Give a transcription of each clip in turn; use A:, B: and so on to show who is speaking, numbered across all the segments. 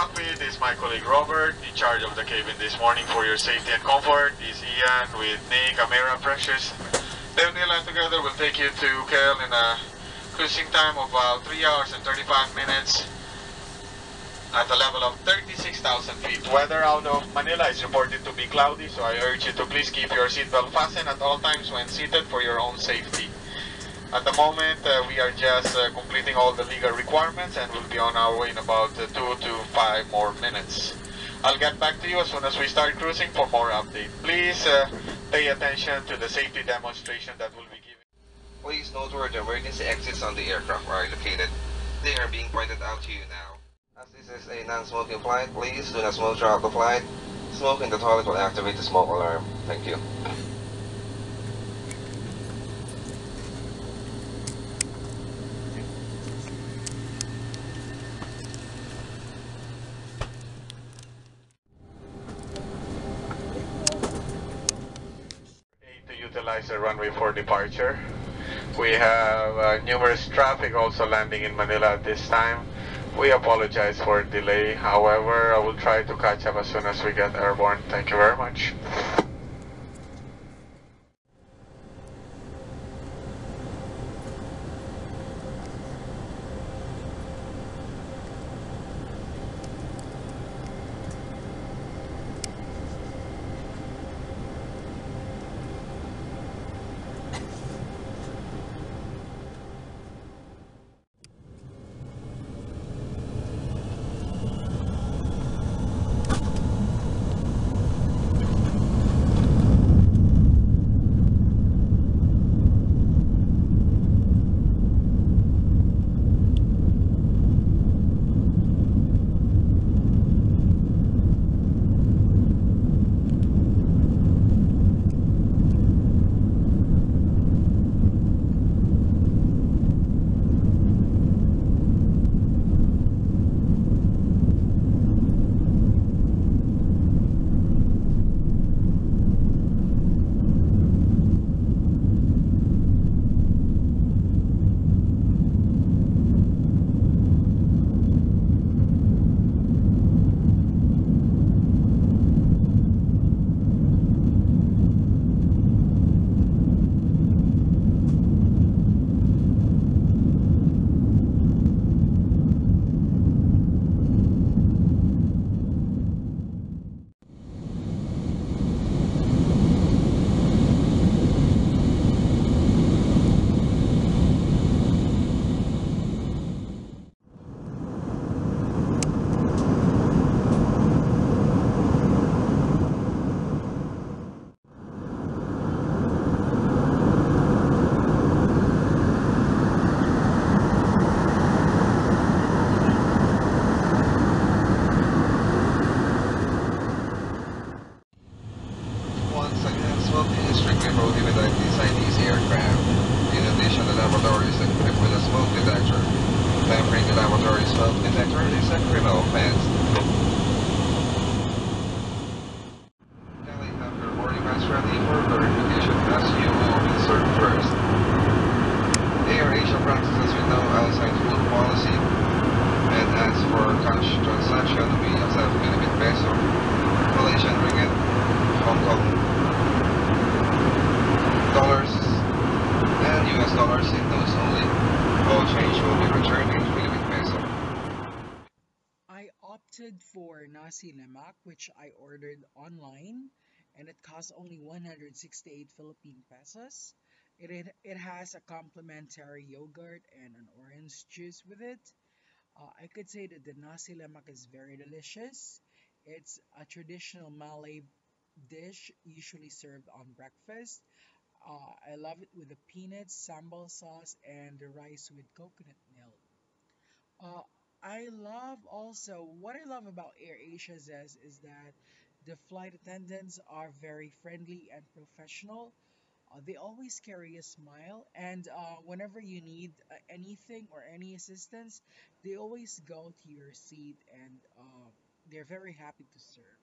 A: cockpit is my colleague Robert, in charge of the cabin this morning for your safety and comfort is Ian with NAIA, Camera, Precious. Daniela together will take you to KL in a cruising time of about 3 hours and 35 minutes at a level of 36,000 feet. Weather out of Manila is reported to be cloudy, so I urge you to please keep your seatbelt fastened at all times when seated for your own safety. At the moment, we are just completing all the legal requirements and will be on our way in about 2 to 5 more minutes. I'll get back to you as soon as we start cruising for more update. Please pay attention to the safety demonstration that will be given.
B: Please note where the emergency exits on the aircraft are located. They are being pointed out to you now. As this is a non-smoking flight, please do not smoke throughout the flight. Smoke in the toilet will activate the smoke alarm. Thank you.
A: To utilize the runway for departure. We have numerous traffic also landing in Manila at this time. We apologize for delay. However, I will try to catch up as soon as we get airborne. Thank you very much. Air Asia practices with no outside food policy and as for cash transaction, we accept Philippine peso, Malaysian ringgit, Hong Kong dollars, and US dollars in those only. All change will be returned in Philippine peso.
C: I opted for Nasi Lemak, which I ordered online, and it costs only 168 Philippine pesos. It has a complimentary yogurt and an orange juice with it. I could say that the Nasi Lemak is very delicious. It's a traditional Malay dish usually served on breakfast. I love it with the peanuts, sambal sauce, and the rice with coconut milk. Uh, what I love about Air Asia Zest is that the flight attendants are very friendly and professional. They always carry a smile, and whenever you need anything or any assistance, they always go to your seat and they're very happy to serve.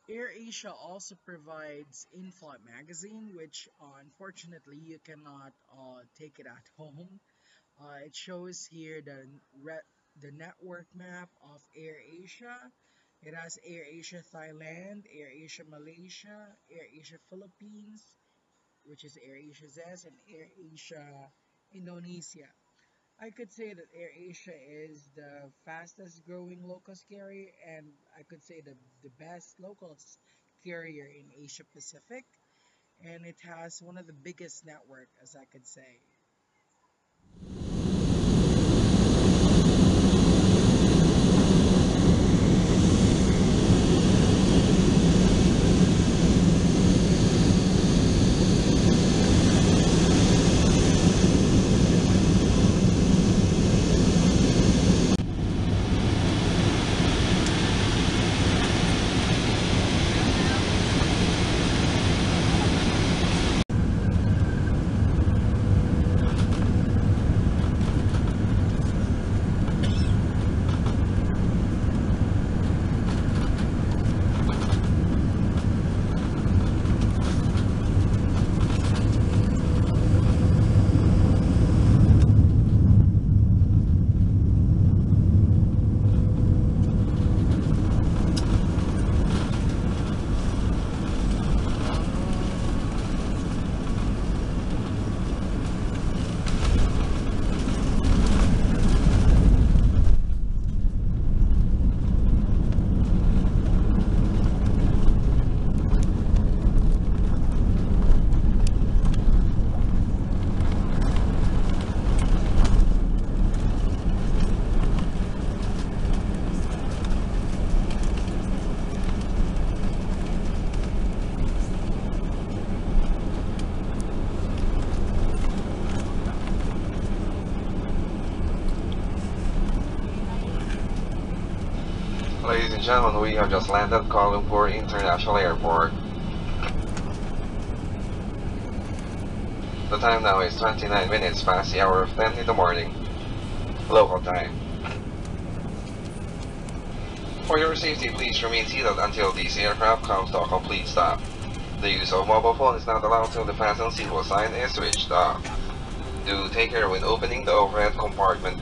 C: Air Asia also provides in-flight magazine, which unfortunately you cannot take it at home. It shows here the network map of Air Asia. It has Air Asia Thailand, Air Asia Malaysia, Air Asia Philippines, which is Air Asia Zest, and Air Asia Indonesia. I could say that Air Asia is the fastest growing low-cost carrier, and I could say the best low-cost carrier in Asia Pacific, and it has one of the biggest network, as I could say.
B: Ladies and gentlemen, we have just landed at Kuala Lumpur International Airport. The time now is 29 minutes past the hour of 10 in the morning, local time. For your safety, please remain seated until this aircraft comes to a complete stop. The use of mobile phone is not allowed until the fasten seatbelt sign is switched off. Do take care when opening the overhead compartment.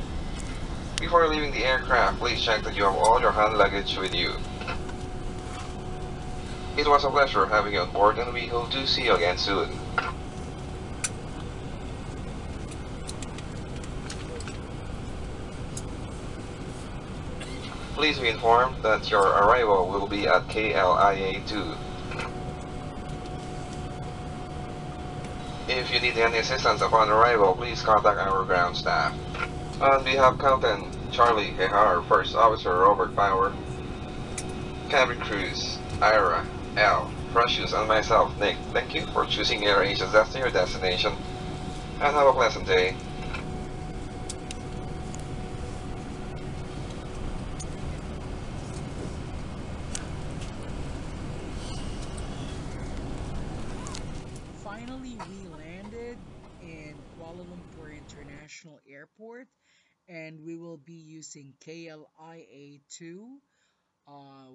B: Before leaving the aircraft, please check that you have all your hand luggage with you. It was a pleasure having you on board, and we hope to see you again soon. Please be informed that your arrival will be at KLIA2. If you need any assistance upon arrival, please contact our ground staff. On behalf of Captain Charlie Hehar, First Officer Robert Power, cabin crews, Ira, Al, Precious, and myself, Nick, thank you for choosing Air Asia Zest as your destination, and have a pleasant day.
C: Finally, we landed in Kuala Lumpur International Airport, and we will be using KLIA2,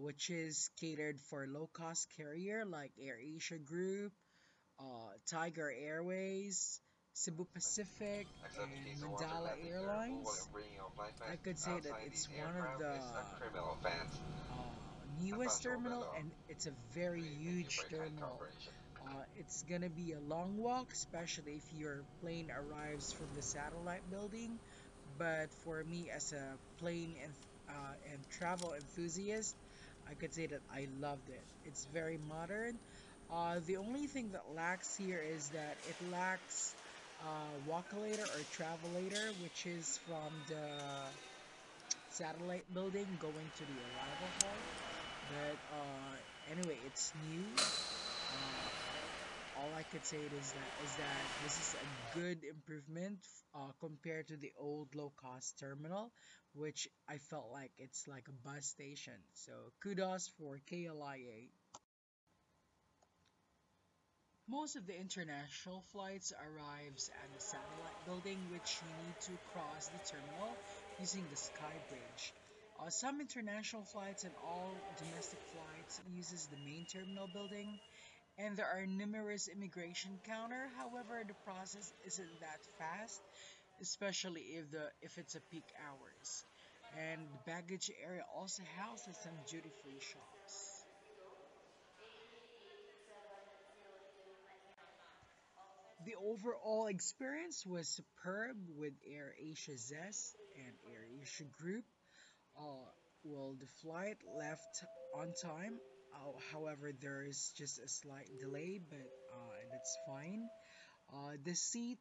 C: which is catered for low-cost carrier like Air Asia Group, Tiger Airways, Cebu Pacific,
B: Accept the
C: and
B: case of water
C: Mandala
B: landing careful while
C: Airlines.
B: you're bringing your flight
C: I
B: back
C: could say that
B: outside
C: it's
B: this
C: one of
B: aircraft
C: the
B: is a criminal offense.
C: newest
B: Untouchable by
C: terminal,
B: law.
C: and it's a very
B: We thank you for
C: huge
B: your kind
C: terminal.
B: cooperation.
C: It's gonna be a long walk, especially if your plane arrives from the satellite building. But for me, as a plane and travel enthusiast, I could say that I loved it. It's very modern. The only thing that lacks here is that it lacks walkulator or travelator, which is from the satellite building going to the arrival hall. But anyway, it's new. All I could say is that this is a good improvement compared to the old low cost terminal, which I felt like it's like a bus station. So kudos for KLIA. Most of the international flights arrives at the satellite building, which you need to cross the terminal using the sky bridge. Some international flights and all domestic flights uses the main terminal building, and there are numerous immigration counter. However, the process isn't that fast, especially if it's a peak hours. And the baggage area also houses some duty-free shops. The overall experience was superb with Air Asia Zest and Air Asia Group. Uh, well, the flight left on time. However, there is just a slight delay, but that's fine. The seat,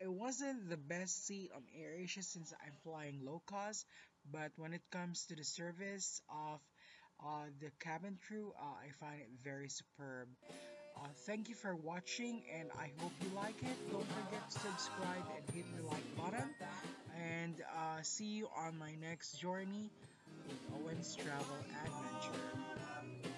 C: it wasn't the best seat on AirAsia since I'm flying low cost, but when it comes to the service of the cabin crew, I find it very superb. Thank you for watching, and I hope you like it. Don't forget to subscribe and hit the like button. And see you on my next journey with Owen's Travel Adventure.